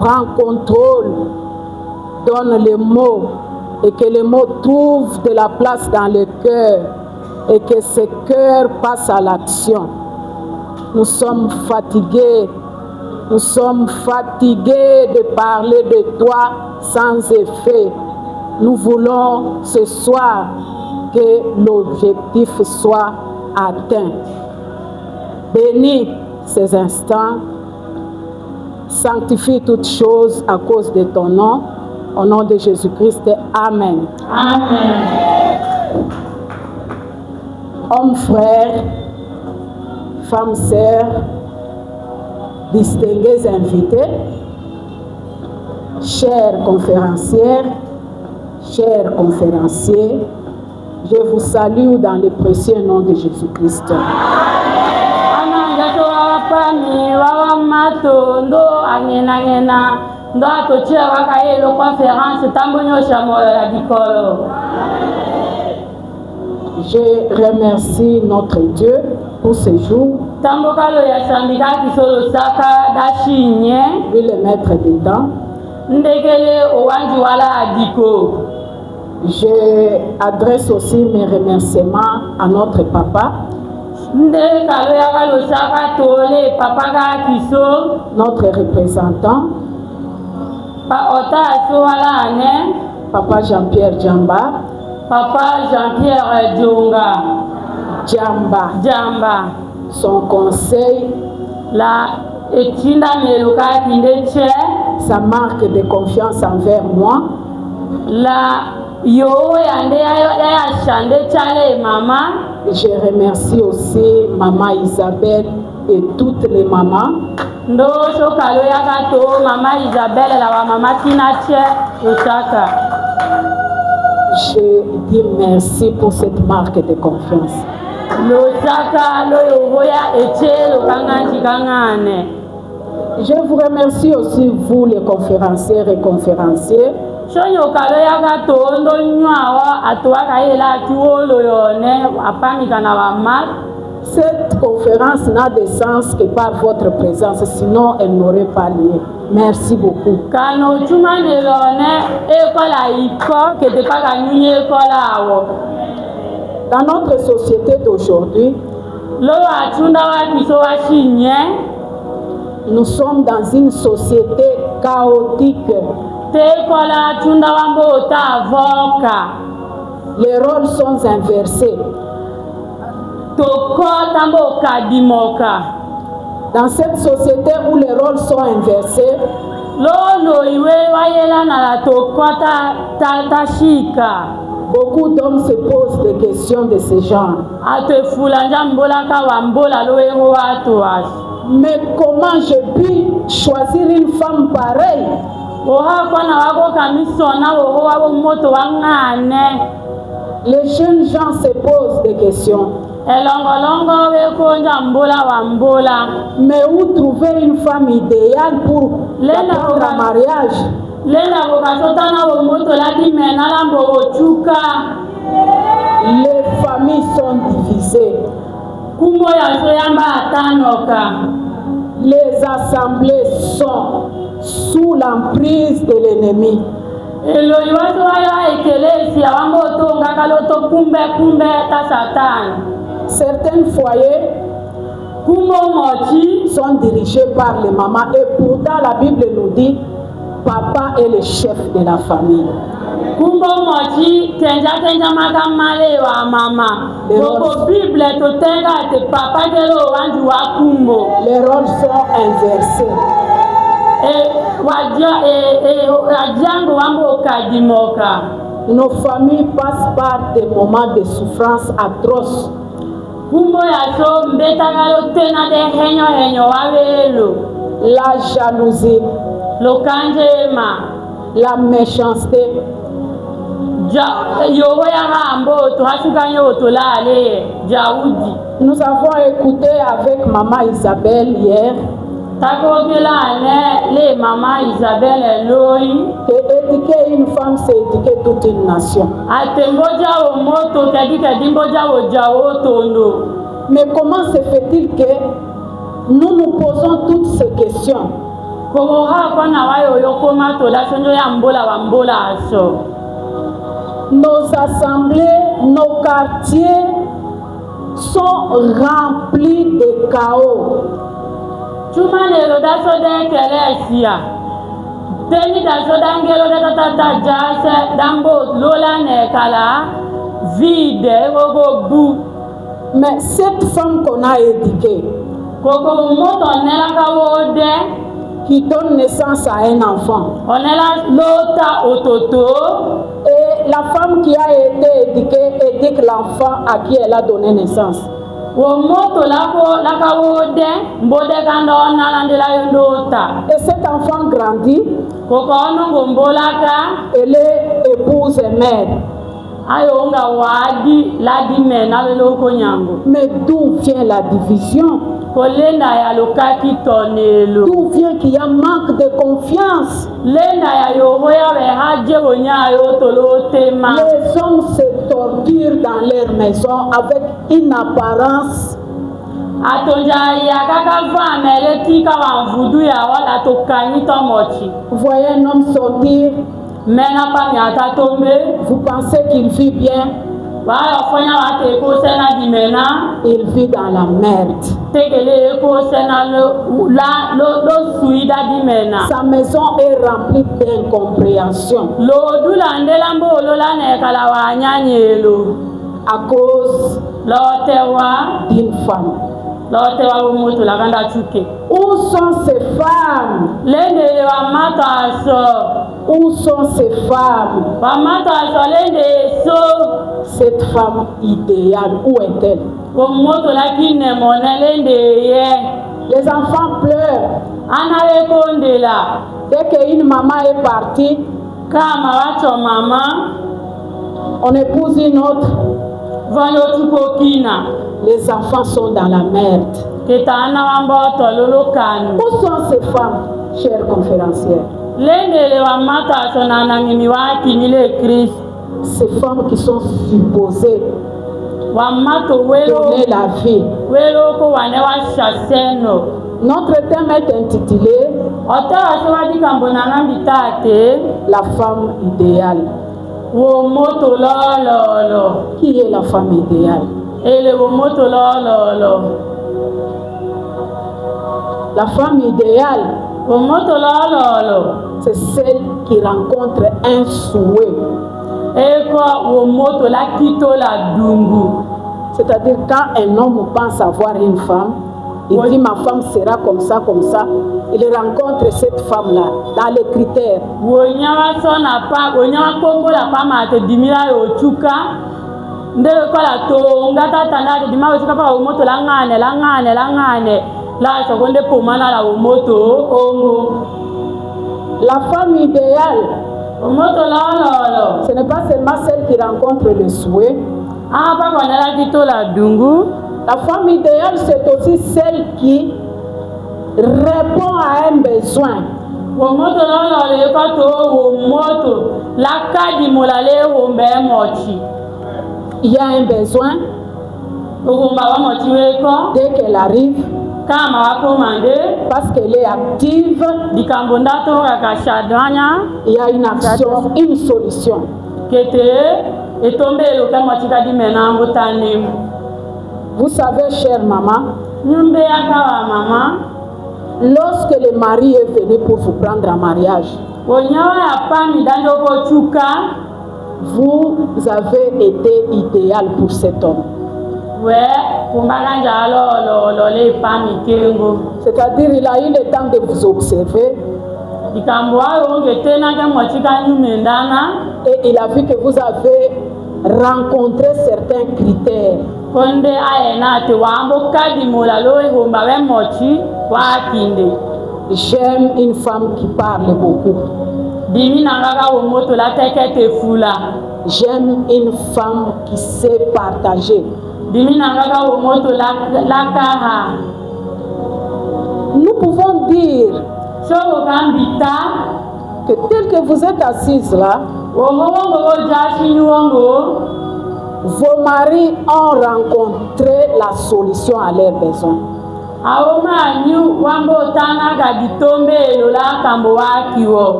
prends contrôle, donne les mots et que les mots trouvent de la place dans le cœur et que ce cœur passe à l'action. Nous sommes fatigués de parler de toi sans effet. Nous voulons ce soir que l'objectif soit atteint. Bénis ces instants, sanctifie toutes choses à cause de ton nom. Au nom de Jésus-Christ, Amen. Amen. Hommes, frères, femmes, sœurs, distingués invités, chers conférencières, chers conférenciers, je vous salue dans le précieux nom de Jésus-Christ. Je remercie notre Dieu pour ce jour. Lui le mettre dedans. Je adresse aussi mes remerciements à notre papa, notre représentant, Papa Jean-Pierre Djamba, Papa Jean-Pierre Djamba, son conseil, sa marque de confiance envers moi, je remercie aussi Maman Isabelle et toutes les mamans. Je dis merci pour cette marque de confiance. Je vous remercie aussi, vous les conférencières et conférenciers. Cette conférence n'a de sens que par votre présence, sinon elle n'aurait pas lieu. Merci beaucoup. Dans notre société d'aujourd'hui, nous sommes dans une société chaotique. Les rôles sont inversés. Dans cette société où les rôles sont inversés, beaucoup d'hommes se posent des questions de ce genre. Mais comment j'ai pu choisir une femme pareille? Les jeunes gens se posent des questions. Mais où trouver une femme idéale pour prendre un mariage? Les familles sont divisées. Les assemblées sont sous l'emprise de l'ennemi. Certains foyers sont dirigés par les mamans et pourtant la Bible nous dit papa est le chef de la famille. Les rôles sont inversés. Nos familles passent par des moments de souffrance atroces. La jalousie, la méchanceté. Nous avons écouté avec Maman Isabelle hier que éduquer une femme, c'est éduquer toute une nation. Mais comment se fait-il que nous nous posons toutes ces questions Koko ha kona wa yo koma to da sonjo ya mbola wa mbola aso. Nos assemblées, nos quartiers sont remplis de chaos. Chuma lelo da so de kelesia. Teni da so da ngelo da tata jase dambo lola ne kala vide gogo bu. Mais cette femme qu'on a éduquée, Koko moto nela kawode qui donne naissance à un enfant, onela lota ototo et la femme qui a été éduquée éduque l'enfant à qui elle a donné naissance. wo moto la kawode mbode kando nalandela yondota. Et cet enfant grandit, Koko onongo mbolaka elle est épouse et mère. ayo nga wadi ladi mena lelo konyango. Mais d'où vient la division? Kolenda ya lokaki tonelo. D'où vient qu'il y a manque de confiance? Lenda ya yoho ya behaje wonya yo tolo tema. Les hommes se torturent dans leur maison avec une apparence. Atonja ya kaka vamele tika wa mvudu ya wala tokani tomochi. Vous voyez un homme sortir, Mena pa mi atatombe. vous pensez qu'il vit bien, Wala fonya wate eko sena di mena. il vit dans la merde. Tekele eko sena lo suida di mena. Sa maison est remplie d'incompréhension Lo dulandela mbolo la nekala wa nyanyelo. à cause Lotewa. d'une femme. Lotewa umutu la kanda chuke. Où sont ces femmes? Lende wa mato aso. Où sont ces femmes? Wa mato aso lende so. Cette femme idéale, où est-elle? Ko moto la kine mone lende ye. Les enfants pleurent. Anawe kondela. Dès qu'une maman est partie, Kama wacho mama. on épouse une autre. Vanyo tuko kina. Les enfants sont dans la merde. Kita ana wamboto lolo kanu. Où sont ces femmes, chers conférencières? Lende le wa mato aso na nangimi wa kinile Christ. Ces femmes qui sont supposées Wa mato welo. donner la vie. Welo ko wane wa shaseno. Notre thème est intitulé Ota aso wadi kambonana bitate. La femme idéale. Wo moto lolo. Qui est la femme idéale? Ele wo moto lolo. La femme idéale, Wo moto lolo. c'est celle qui rencontre un souhait. Eko wo moto la kito la dungu. C'est-à-dire quand un homme pense avoir une femme, il Oui. dit ma femme sera comme ça, comme ça. Il rencontre cette femme-là dans les critères. Wonyawa sona pa, wonyawa kombo la pa mate dimila yo chuka. Ndele kwa la to, ngata tanda de dima yo chuka pa wo moto la ngane. La seconde pomana la wo moto ongo. La femme idéale, Wo moto lolo. ce n'est pas seulement celle qui rencontre le souhait. Ah pa kwa la kito la dungu. La femme idéale, c'est aussi celle qui répond à un besoin. Wo moto lolo le kwa to wo moto la kadi molale wo mbe mochi. Il y a un besoin, Wo mba wa mochi weko. dès qu'elle arrive, Kama wa komande. parce qu'elle est active, Dikambonda to kakashadanya. il y a une action, une solution. Kete etombe loka mochika di mena mbotane. Vous savez, chère maman, Nyumbe akawa mama. lorsque le mari est venu pour vous prendre en mariage, Wonyawa ya pami danjo ko chuka. vous avez été idéal pour cet homme. We kumbaganja lo le pami kengo. C'est-à-dire, il a eu le temps de vous observer Dikambo ayo ngetena ke mochika nyumendana. et il a vu que vous avez rencontré certains critères. Konde aena te wambo kadi molalo homba we mochi wa kinde. J'aime une femme qui parle beaucoup. Dimi nangaka wo moto la teke te fula. J'aime une femme qui sait partager. Dimi nangaka wo moto la kaha. Nous pouvons dire Soko kambita. que tel que vous êtes assise là, Wongo jashi nyongo. vos maris ont rencontré la solution à leurs besoins.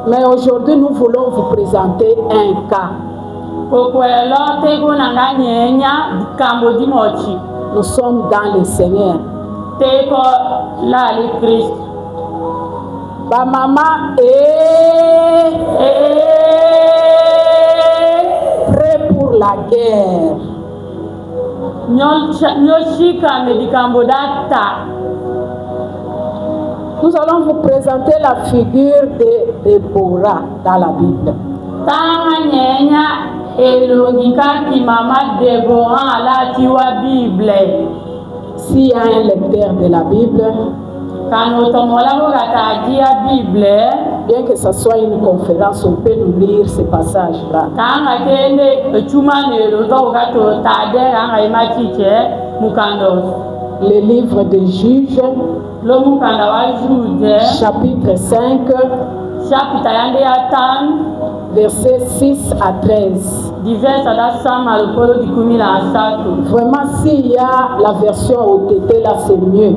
Mais aujourd'hui, nous voulons vous présenter un cas. Nous sommes dans le Seigneur. Ma maman est prête pour la guerre. Nous allons vous présenter la figure de Déborah dans la Bible. S'il y a un lecteur de la Bible, bien que ce soit une conférence, on peut nous lire ces passages-là. Le livre des Juges, chapitre 5, versets 6 à 13. Vraiment, s'il y a la version OTT là, c'est mieux.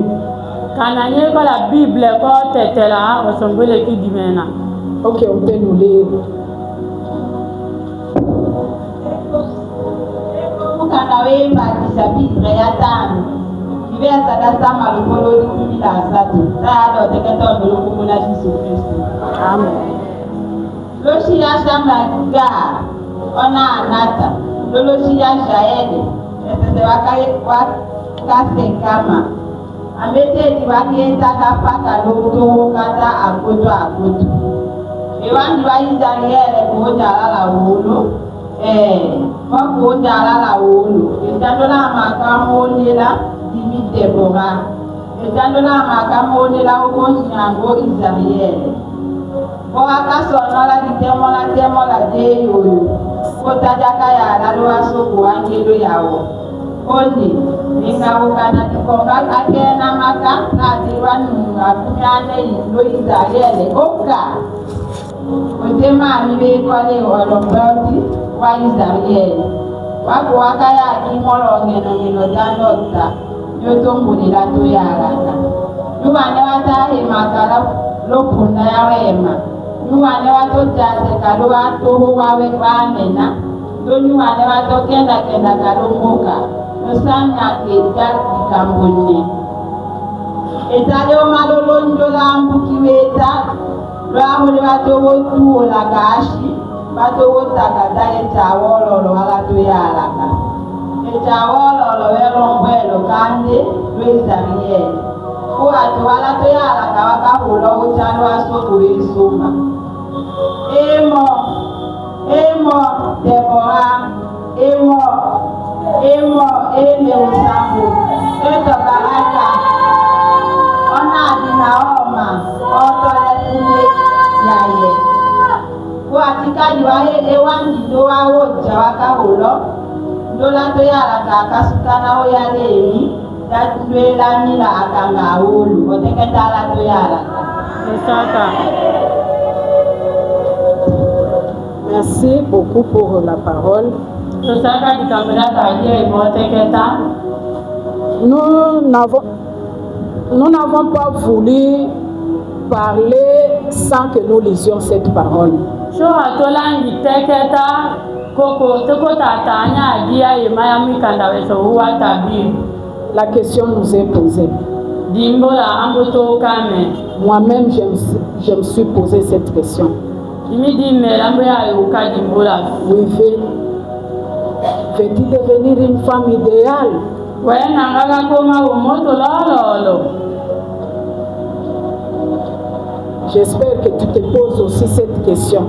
Ok, on peut nous lire. Amen. Loshia shamba Gar, ona anata, Loshia shaede, ese wakase kama. Amete diwakieta kapaka loto kata akoto. Ewanji wa Israeli kuoja lala wolo, wakuoja lala wolo. Ejandola makamonela dimi Deborah. Ejandola makamonela ukonyango Israeli. Akasonola ditemola de yoyo. Kotajaka ya lalwa soko angelo yawo. Koni nikabukana tikonga akena maka adirwanu akunyane ilo Israeli oka. Kutema mibe kwale walomboti wa Israeli. Wako wakaya kimolo ngeno janota. Yotombulira to yaraka. Yubane watahe makala lopunda ya wema. Nuwane wato jase kaluwa toho wawe wamena. Nuwane wato kenda kalumbuka. Nusanya keja kikambuni. Etale omalolo njola ambukiweta. Lwahuli wato wotu olagashi. Wato wotakata etawololo walato yalaka. Etawololo welongwelo kande lwezabiyeli. Watu walato yalaka wakahulo uchalo wasoko wesuma. Emo Deborah, emo usambu. Eto baraka. Ona dinaoma. Oto letune yaye. Kuatikaji wahe ewanji doa woja wakahulo. Dola to yalaka akasukana oyalemi. Merci beaucoup pour la parole. Nous n'avons pas voulu parler sans que nous lisions cette parole. La question nous est posée. Moi-même, je me suis posé cette question. Oui, veux-tu devenir une femme idéale? J'espère que tu te poses aussi cette question.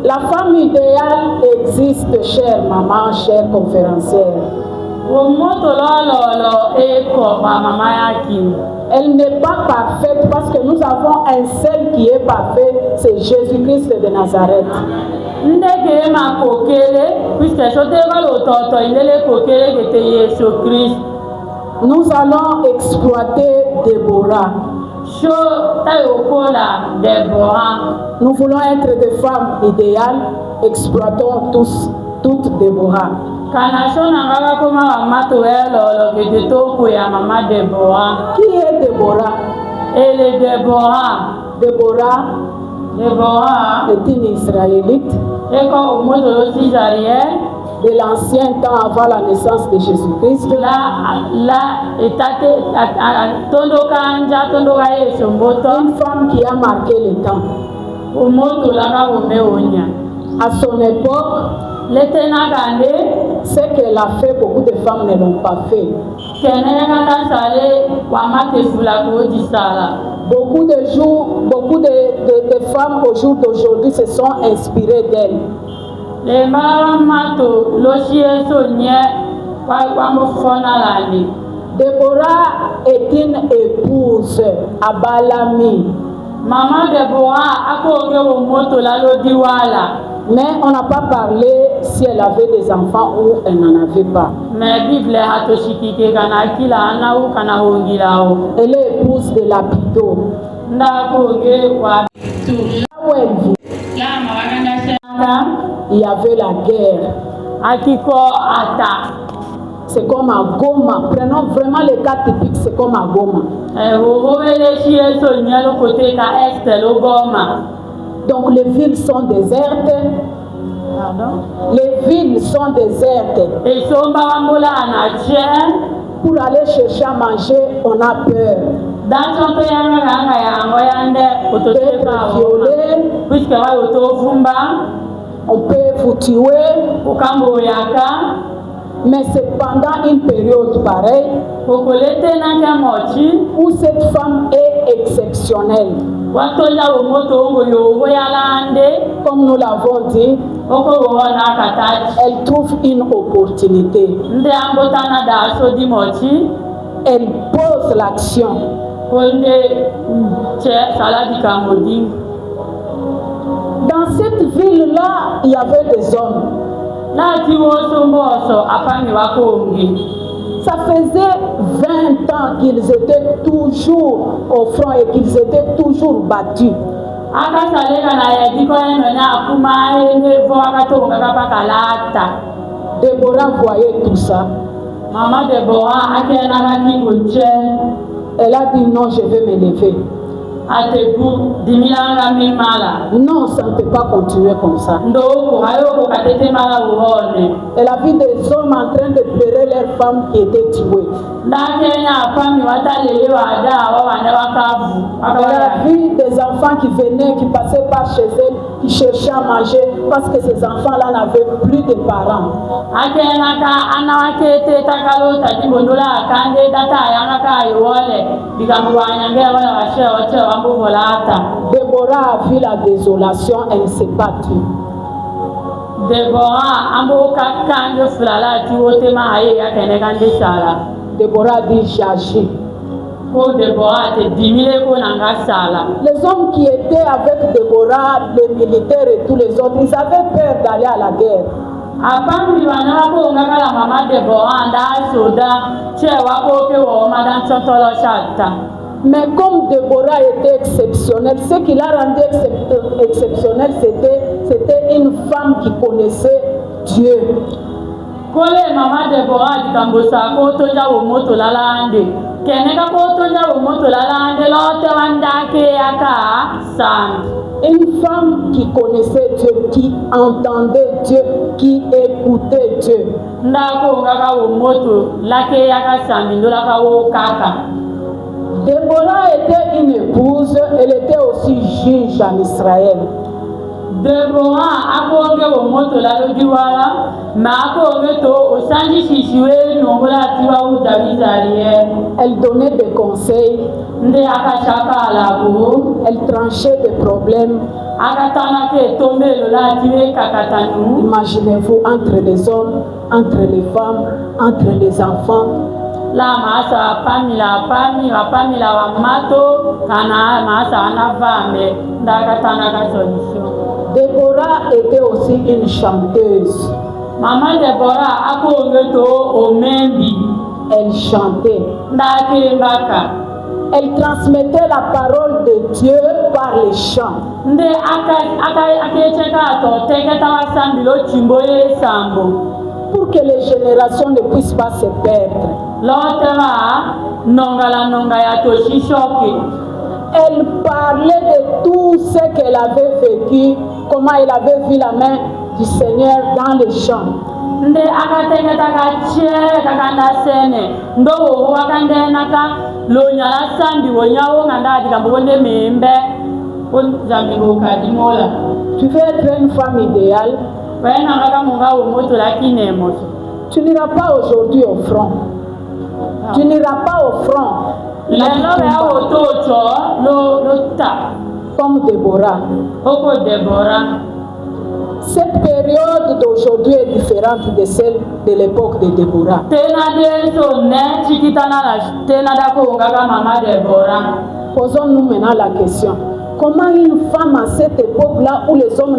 La femme idéale existe, chère maman, chère conférencière. Elle n'est pas parfaite parce que nous avons un seul qui est parfait, c'est Jésus-Christ de Nazareth. Nous allons exploiter Déborah. Nous voulons être des femmes idéales, exploitons toutes Déborah. Qui est Déborah? Elle est Déborah. Déborah est une Israélite de l'ancien temps avant la naissance de Jésus-Christ. Une femme qui a marqué le temps. À son époque, ce qu'elle a fait, beaucoup de femmes ne l'ont pas fait. Beaucoup de femmes au jour d'aujourd'hui se sont inspirées d'elle. Déborah est une épouse à Balami. Maman Déborah mais on n'a pas parlé si elle avait des enfants ou elle n'en avait pas. Elle est épouse de Lapido. Là où elle vit, il y avait la guerre. C'est comme à Goma. Prenons vraiment les cas typiques, c'est comme à Goma. Donc les villes sont désertes. Les villes sont désertes. Pour aller chercher à manger, on a peur. D'être violé, on peut vous tuer. Mais c'est pendant une période pareille où cette femme est exceptionnelle. Comme nous l'avons dit, elle trouve une opportunité. Elle pose l'action. Dans cette ville-là, il y avait des hommes. Ça faisait 20 ans qu'ils étaient toujours au front et qu'ils étaient toujours battus. Déborah voyait tout ça. Maman Déborah, elle a dit non, je vais me lever. Non, ça ne peut pas continuer comme ça. Elle a vu des hommes en train de pleurer leurs femmes qui étaient tuées. Elle a vu des enfants qui venaient, qui passaient par chez elle, qui cherchaient à manger parce que ces enfants-là n'avaient plus de parents. Déborah a vu la désolation, elle ne s'est pas tue. Déborah dit j'agis. Les hommes qui étaient avec Déborah, les militaires et tous les autres, ils avaient peur d'aller à la guerre. Mais comme Déborah était exceptionnelle, ce qui l'a rendu exceptionnelle, c'était une femme qui connaissait Dieu. Une femme qui connaissait Dieu, qui entendait Dieu, qui écoutait Dieu. Déborah était une épouse, elle était aussi juge en Israël. Elle donnait des conseils, elle tranchait des problèmes. Imaginez-vous entre les hommes, entre les femmes, entre les enfants. Déborah était aussi une chanteuse. Maman Déborah elle chantait. Elle transmettait la parole de Dieu par les chants. pour que les générations ne puissent pas se perdre. Elle parlait de tout ce qu'elle avait vécu, comment elle avait vu la main du Seigneur dans les champs. Tu veux être une femme idéale. Tu n'iras pas aujourd'hui au front. Tu n'iras pas au front. Comme Déborah. Cette période d'aujourd'hui est différente de celle de l'époque de Déborah. Posons-nous maintenant la question. Comment une femme à cette époque-là où les hommes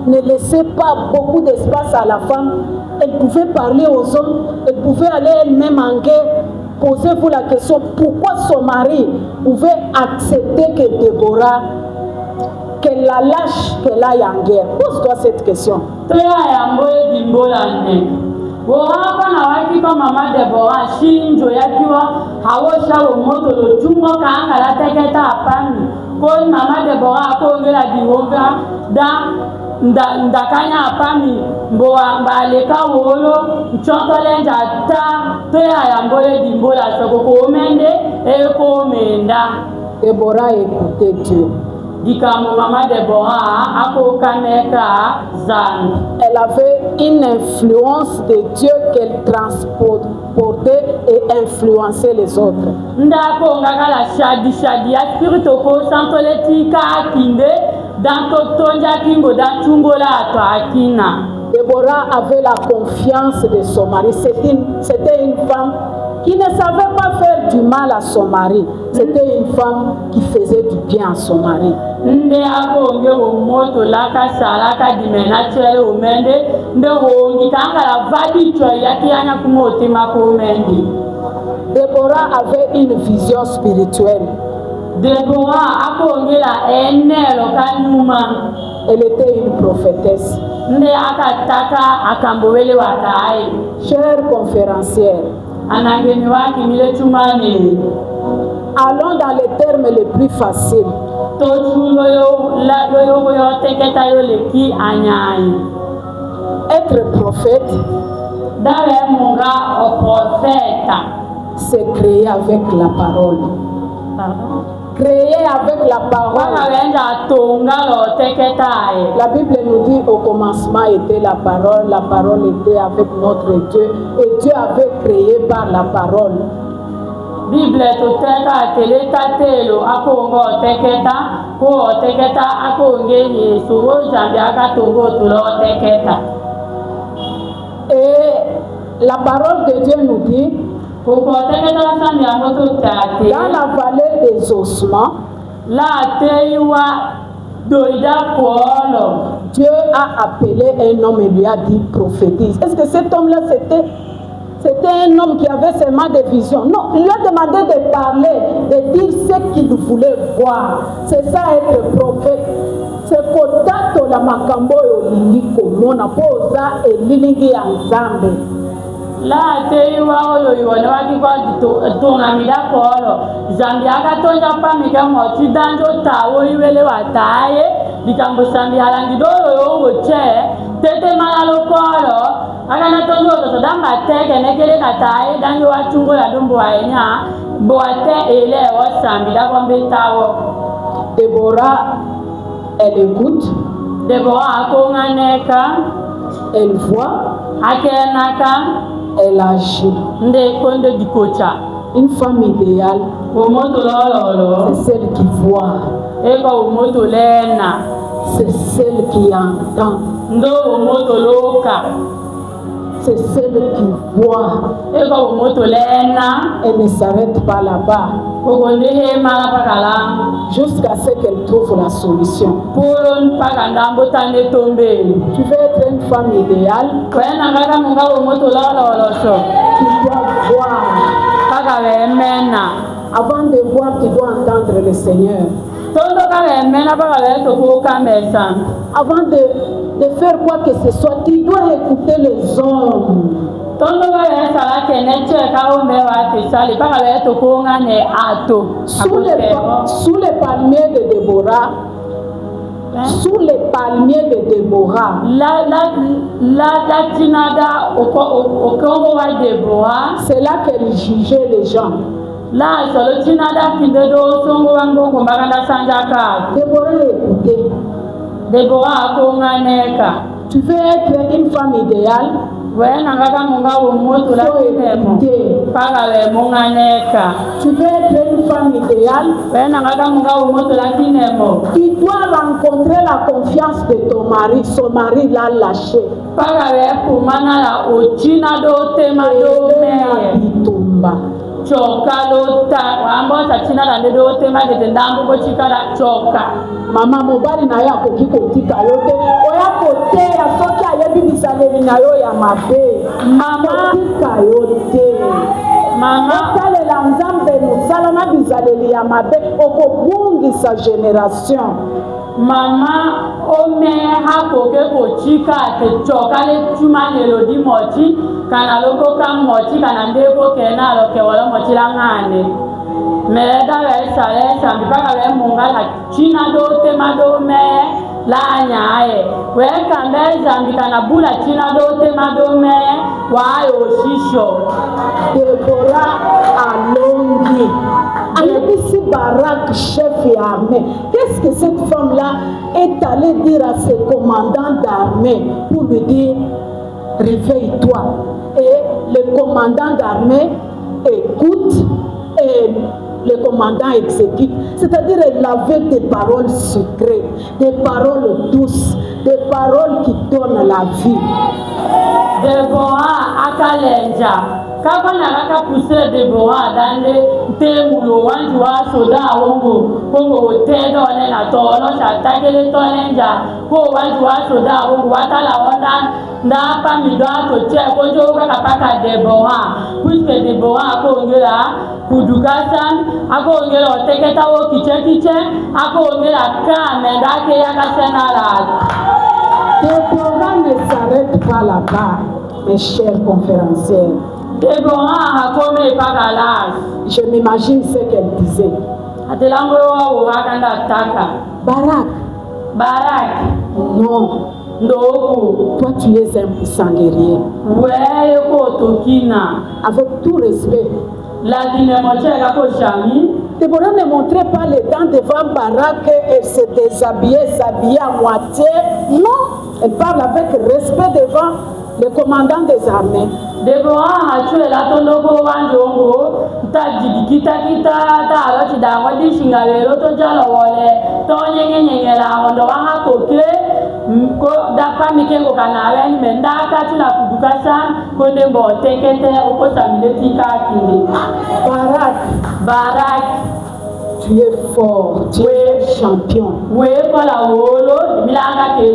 ne laissaient pas beaucoup d'espace à la femme, elle pouvait parler aux hommes, elle pouvait aller elle-même en guerre. Posez-vous la question, pourquoi son mari pouvait accepter que Déborah, qu'elle la lâche, qu'elle aille en guerre? Pose-toi cette question. ndakanya apami mboa mbaleka wolo nchontolenja ta to ya mbole dimbola soko ko mende e ko menda. Déborah écoutait Dieu. Elle avait une influence de Dieu qu'elle transportait et influençait les autres. Déborah avait la confiance de son mari. C'était une femme qui ne savait pas faire du mal à son mari. C'était une femme qui faisait du bien à son mari. Déborah avait une vision spirituelle. Elle était une prophétesse. Chère conférencière, allons dans les termes les plus faciles. Être prophète, c'est créer avec la parole. Créer avec la parole. La Bible nous dit au commencement était la parole était avec notre Dieu et Dieu avait créé par la parole. Bible et la parole de Dieu nous dit dans la vallée des ossements, Dieu a appelé un homme et lui a dit prophétise. Est-ce que cet homme-là c'était un homme qui avait seulement des visions? Non, il lui a demandé de parler, de dire ce qu'il voulait voir. C'est ça être prophète. C'est kotato la makambo olingi komona poza elilingi ya Nzambe. La teiwa oyo yone wakikwa tungamida kolo Zambia akatonja pamika moti danjo tawo iwele wataye dikambo sambi halangido oyo che tete malalo kolo akana tonjo to damba teke nekele kataye danjo wachungo la dombo aenya boate ele wa sambi da kombe tawo. Déborah, elle écoute. Déborah akonganeka, elle voit, akenaka, elle agit. Une femme idéale, c'est celle qui voit, c'est celle qui entend, c'est celle qui voit. Elle ne s'arrête pas là-bas jusqu'à ce qu'elle trouve la solution. Tu veux être une femme idéale, tu dois voir. Avant de voir, tu dois entendre le Seigneur. Avant de faire quoi que ce soit, tu dois écouter les hommes. Sous les palmiers de Déborah, sous les palmiers de Déborah, c'est là qu'elle jugeait les gens. Déborah écoutait. Tu veux être une femme idéale? Tu veux être une femme idéale? Tu dois rencontrer la confiance de ton mari. Son mari l'a lâché. Mama mobali na ya koki kotika yote oya koteya soki ayebi bisaleli na yo ya mabe mama tika yote mama osalela nzambe mosala na bisaleli ya mabe okobungisa génération. Mama ome hakoke kochika te chokale chuma lelodi mochi kana loko ka mochi kana ndeko kena loke wala mochi langane meda le sale sambi paka le munga la china do tema do me la nyae we kambe zambi kana bula china do tema do me wa yo shisho Déborah alongi. Ici Barak, chef et armée. Qu'est-ce que cette femme-là est allée dire à ses commandants d'armée pour lui dire réveille-toi? Et le commandant d'armée écoute et le commandant exécute. C'est-à-dire elle avait des paroles secrètes, des paroles douces, des paroles qui donnent la vie. Déborah akalenja. Kaka na poussé Déborah dans le temulo wanju wa soda wongo kongo hotel on na tolo chatake le tolenja ko wanju wa soda wongo watala onda nda pa mi do to che ko jo ka paka Déborah puisque Déborah ko ngela kudukasan ako ngela oteketa wo kiche ako ngela kame ndake yakasenala. Déborah ne s'arrête pas là-bas, mes chers conférenciers. Je m'imagine ce qu'elle disait. Barak, non. Toi tu es un puissant guerrier. Avec tout respect. Déborah ne montrait pas les dents devant Barak, elle se déshabillait, s'habillait à moitié. Non, elle parle avec respect devant le commandant des armées. Déborah a tué la tondoko wanjongo, ta jidikita ta aloti da wadi shingalero to jalo wole, to nyenge la ondo wanga koke, ko da pamike ko kanawe ni menda ka tuna kudukasa ko dembo tekete oko samileti ka kinde. Barak, tu es fort, tu es champion. Tu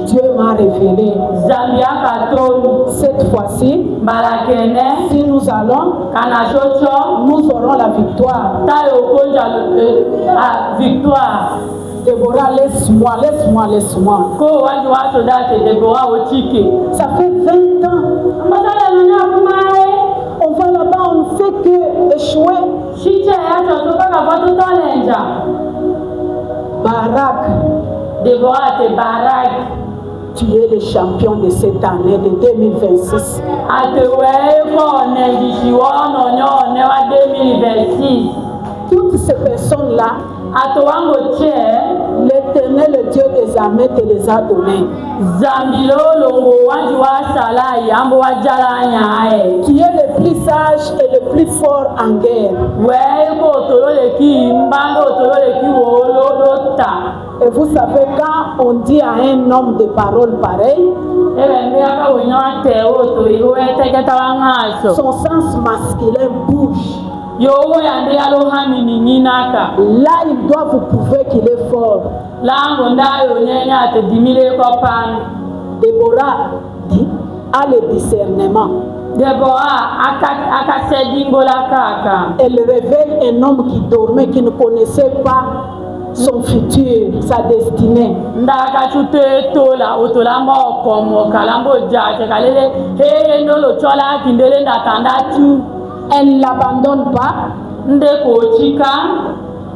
Dieu m'a révélé. Cette fois-ci, si nous allons, nous aurons la victoire. Déborah, laisse-moi. Ça fait 20 ans. On va là-bas, on ne fait que échouer. Barak, Déborah, t'es Barak. Tu es le champion de cette année de 2026. Toutes ces personnes-là, l'Éternel, le Dieu des armées, te les a données. Qui est le plus sage et le plus fort en guerre. Et vous savez, quand on dit à un homme de parole pareil, son sens masculin bouge. Là, il doit vous prouver qu'il est fort. Déborah dit, a le discernement. Elle révèle un homme qui dormait, qui ne connaissait pas son futur, sa destinée. Elle ne l'abandonne pas.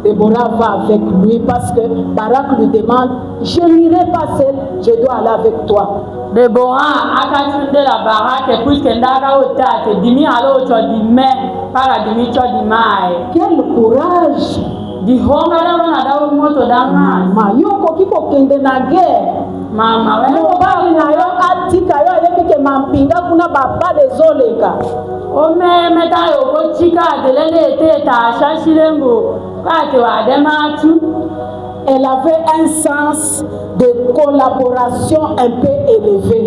Déborah va avec lui parce que Barak lui demande, je n'irai pas seul, je dois aller avec toi. Quel courage! Mama, yoko kiko kende na guerre. Mama, mobali na yo atika yo yebi ke mampinga kuna baba désoleka. Elle avait un sens de collaboration un peu élevé.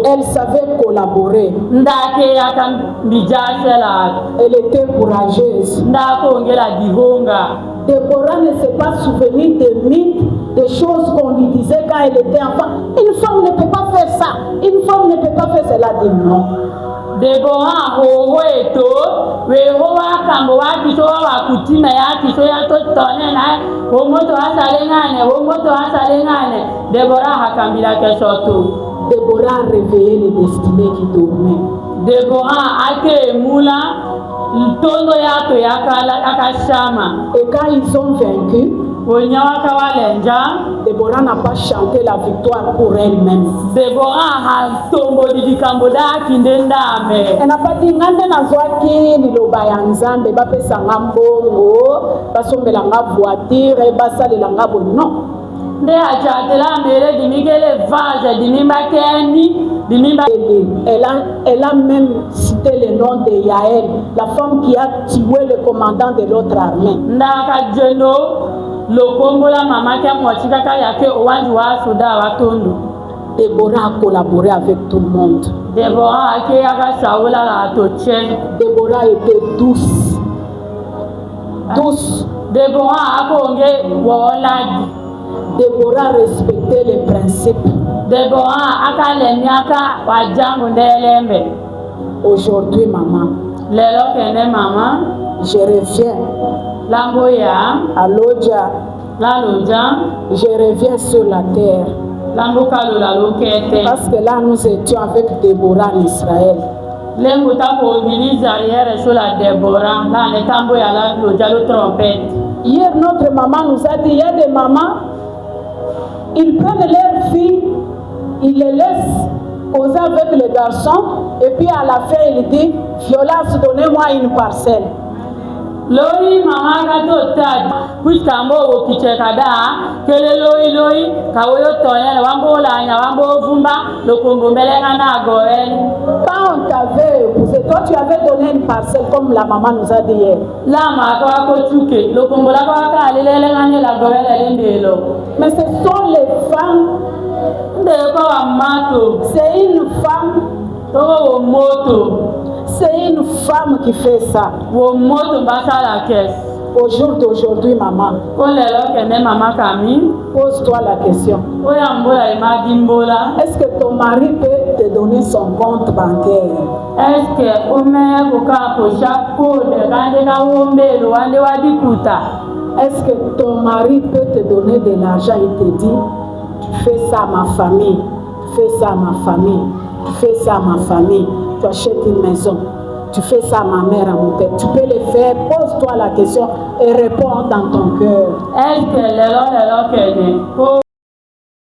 Elle savait collaborer. Elle était courageuse. Déborah ne s'est pas souvenue des mythes, des choses qu'on lui disait quand elle était enfant. Une femme ne peut pas faire ça. Une femme ne peut pas faire cela. Dit non. Déborah Déborah a réveillé les destinées qui dormaient. Déborah a été moula. Et quand ils ont vaincu, Déborah n'a pas chanté la victoire pour elle-même. Elle n'a pas dit ngande nazwaki liloba ya nzambe bapesanga mbongo basombelanga voiture basalelanga bo. Non. Elle a même cité le nom de Yaël, la femme qui a tué le commandant de l'autre armée. Déborah a collaboré avec tout le monde. Déborah était douce. Douce. Déborah respectait les principes. Aujourd'hui, maman, je reviens à Lodja. Je reviens sur la terre. Parce que là, nous étions avec Déborah en Israël. Hier, notre maman nous a dit, il y a des mamans, ils prennent leurs filles, ils les laissent causer avec les garçons, et puis à la fin, il dit, Violence, donnez-moi une parcelle. Loi mama katota kuskambo okichekada kele loi kawoyo tonya wambo lanya wambo vumba lokombo melenga na goel. Quand on t'avait épousé, toi tu avais donné une parcelle comme la maman nous a dit hier. Lama kwa kotuke lokombo la kwa ka lelenga ne la goel elendelo. Mais ce sont les femmes de kwa mato. C'est une femme Togo moto. C'est une femme qui fait ça. Au jour d'aujourd'hui, maman, pose-toi la question. Est-ce que ton mari peut te donner son compte bancaire? Est-ce que ton mari peut te donner de l'argent et te dit, tu fais ça à ma famille, tu fais ça à ma famille, tu fais ça à ma famille, tu achètes une maison, tu fais ça à ma mère, à mon père, tu peux le faire, pose-toi la question et réponds dans ton cœur. Est-ce que